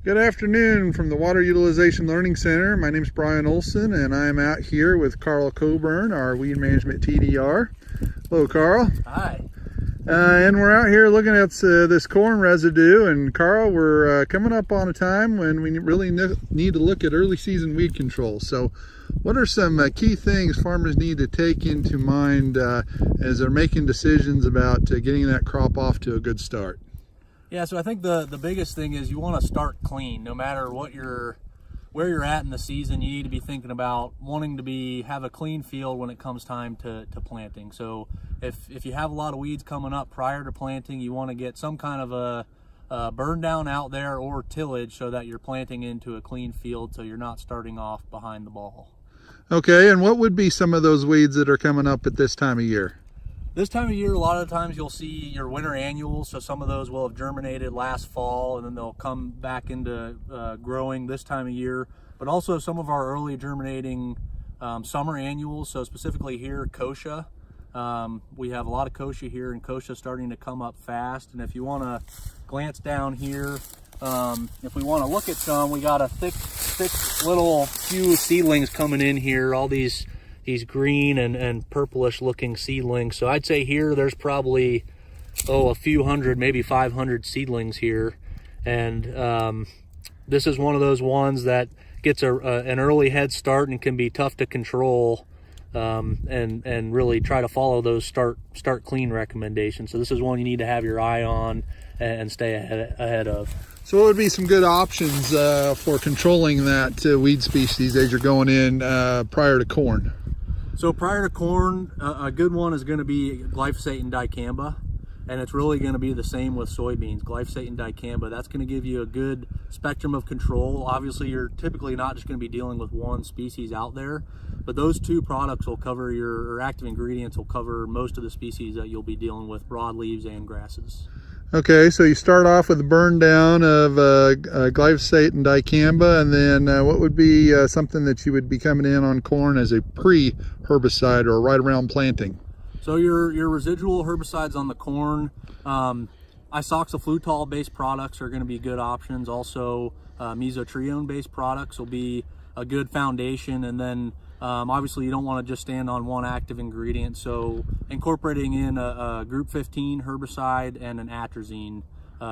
Good afternoon from the Water Utilization Learning Center. My name is Brian Olson and I'm out here with Carl Coburn, our weed management TDR. Hello, Carl. Hi. And we're out here looking at this corn residue, and Carl, we're coming up on a time when we really need to look at early season weed control. So what are some key things farmers need to take into mind as they're making decisions about getting that crop off to a good start? Yeah, so I think the biggest thing is you want to start clean. No matter where you're at in the season, you need to be thinking about wanting to have a clean field when it comes time to planting. So if you have a lot of weeds coming up prior to planting, you want to get some kind of a burn down out there or tillage so that you're planting into a clean field, so you're not starting off behind the ball. Okay, and what would be some of those weeds that are coming up at this time of year? This time of year, a lot of times you'll see your winter annuals, so some of those will have germinated last fall and then they'll come back into growing this time of year. But also some of our early germinating summer annuals, so specifically here, kochia. We have a lot of kochia here, and kochia starting to come up fast. And if you want to glance down here, if we want to look at some, we got a thick little few seedlings coming in here, all these green and purplish looking seedlings. So I'd say here there's probably a few hundred, maybe 500 seedlings here, and this is one of those ones that gets an early head start and can be tough to control, and really try to follow those start clean recommendations. So this is one you need to have your eye on and stay ahead of. So what would be some good options for controlling that weed species as you're going in prior to corn? So prior to corn, a good one is going to be glyphosate and dicamba, and it's really going to be the same with soybeans. Glyphosate and dicamba, that's going to give you a good spectrum of control. Obviously, you're typically not just going to be dealing with one species out there, but those two products will cover or active ingredients will cover most of the species that you'll be dealing with, broadleaves and grasses. Okay, so you start off with a burn down of glyphosate and dicamba, and then what would be something that you would be coming in on corn as a pre-herbicide or right around planting? So your residual herbicides on the corn, isoxaflutol based products are going to be good options. Also mesotrione based products will be a good foundation, and then obviously you don't want to just stand on one active ingredient, so incorporating in a group 15 herbicide and an atrazine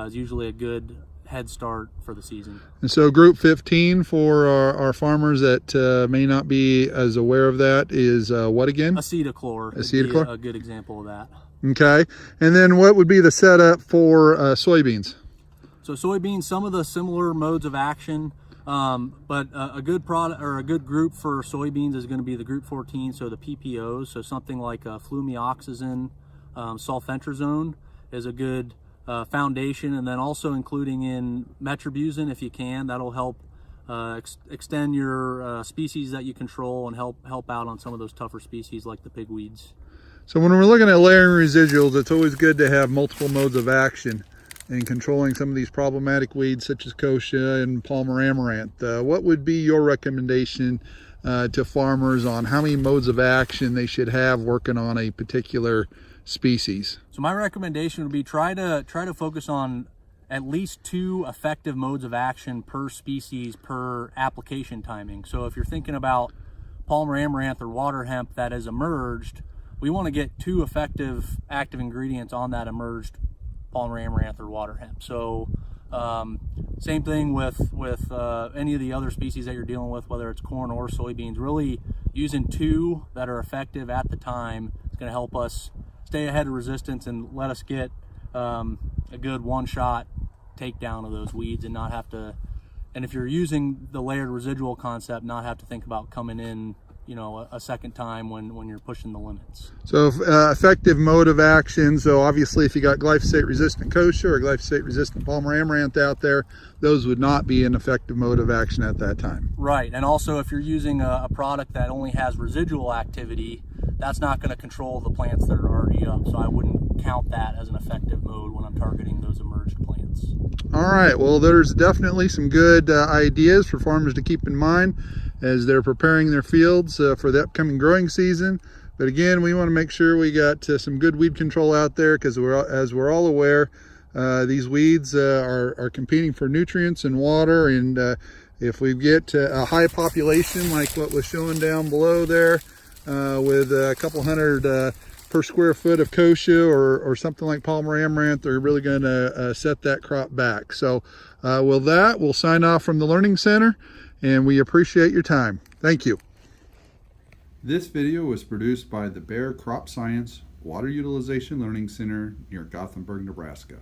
is usually a good head start for the season. And so group 15 for our farmers that may not be as aware of that is what again? Acetochlor. Acetochlor? A good example of that. Okay, and then what would be the setup for soybeans? So soybeans, some of the similar modes of action, but a good product or a good group for soybeans is going to be the group 14, so the PPOs. So something like flumioxazin, sulfentrazone is a good foundation, and then also including in metribuzin if you can. That'll help extend your species that you control and help out on some of those tougher species like the pigweeds. So when we're looking at layering residuals, it's always good to have multiple modes of action in controlling some of these problematic weeds such as kochia and Palmer amaranth. What would be your recommendation to farmers on how many modes of action they should have working on a particular species? So my recommendation would be try to focus on at least 2 effective modes of action per species per application timing. So if you're thinking about Palmer amaranth or water hemp that has emerged, we want to get 2 effective active ingredients on that emerged Palmer amaranth or water hemp. So same thing with any of the other species that you're dealing with, whether it's corn or soybeans. Really using 2 that are effective at the time is going to help us stay ahead of resistance and let us get a good one-shot takedown of those weeds, and not have to, and if you're using the layered residual concept, not have to think about coming in a second time when you're pushing the limits. So effective mode of action, so obviously if you got glyphosate resistant kochia or glyphosate resistant Palmer amaranth out there, those would not be an effective mode of action at that time. Right, and also if you're using a product that only has residual activity, that's not going to control the plants that are already up, so I wouldn't count that as an effective mode when I'm targeting those emerged plants. All right, well, there's definitely some good ideas for farmers to keep in mind as they're preparing their fields for the upcoming growing season. But again, we want to make sure we got some good weed control out there, because as we're all aware, These weeds are competing for nutrients and water, and if we get a high population like what was showing down below there, with a couple hundred per square foot of kochia or something like Palmer amaranth, they're really going to set that crop back. So with that, we'll sign off from the Learning Center, and we appreciate your time. Thank you. This video was produced by the Bayer Crop Science Water Utilization Learning Center near Gothenburg, Nebraska.